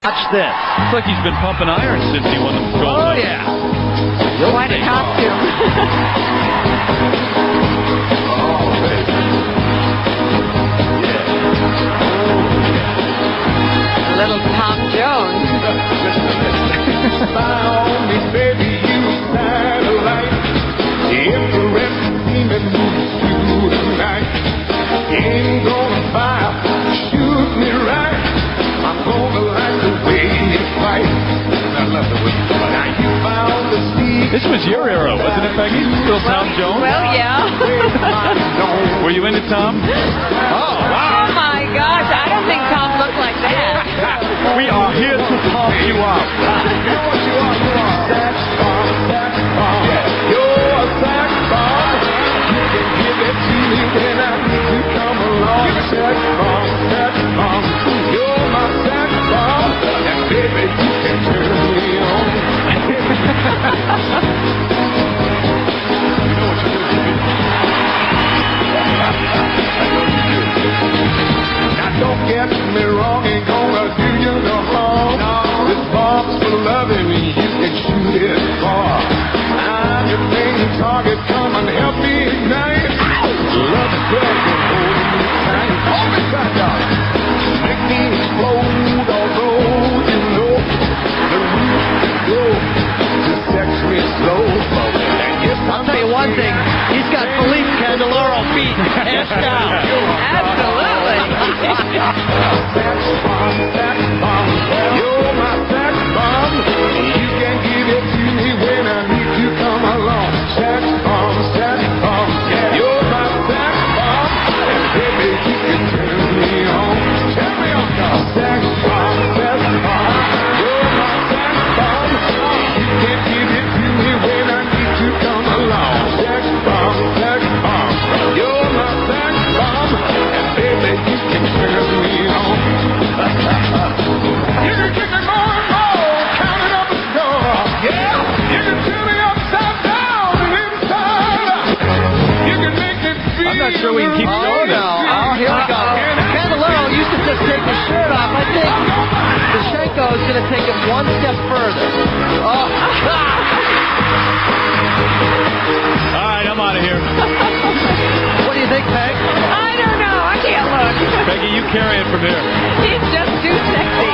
Watch this. Looks like he's been pumping iron since he won the gold Oh, medal. yeah. Quite a costume. Oh, baby. Yeah. Little Tom Jones. Smile on me, baby, you satellite. Infrared beaming you tonight. Ain't gonna fire, shoot me right. I'm gonna like the way you fight. I love the way you fight. Now you found the sea. This was your era, wasn't it, Peggy? Still Tom Jones? Well, yeah. Were you into Tom? Oh, Oh my gosh, I don't think Tom looked like that. we are here to pump you up. You know what you are? You are sex bomb, sex bomb. Yeah. You're a sex bomb. You can give it to me when I need to come along. Sex bomb, sex bomb. You're my sex bomb. And baby, you can turn me on. You know what you do. Now don't get me wrong, ain't gonna do you no harm. This bomb's for loving me, you can shoot it far. I'm your main target, come and help me ignite. Love is good, hold me tight. Hold me tight, darling. Make me explode, although you know the route to go to sex me slow. And yes, I'll tell you one thing. He's got Felipe Candeloro beat hands down. Absolutely. Sex bomb, sex bomb. You're my sex bomb. You can give it to me when I need to come along. Sex bomb, sex bomb. You're my sex bomb. And baby, you can turn me on. Turn me on, dog. Sex bomb, sex bomb. You're my sex bomb. You can give it to me when I need to come along. Sex bomb, sex bomb. You're my sex bomb. And baby, you can turn me on. You can kick me more and more, counting up the score. Yeah, you can turn me upside down and inside out. You can make me feel. I'm not sure we can keep Oh, going. no. Oh, here we go. Candeloro used to just take his shirt off. I think Shevchenko is going to take it one step further. Oh. All right, I'm out of here. What do you think, Peg? I don't know. I can't look. Peggy, you carry it from here. He's just too sexy.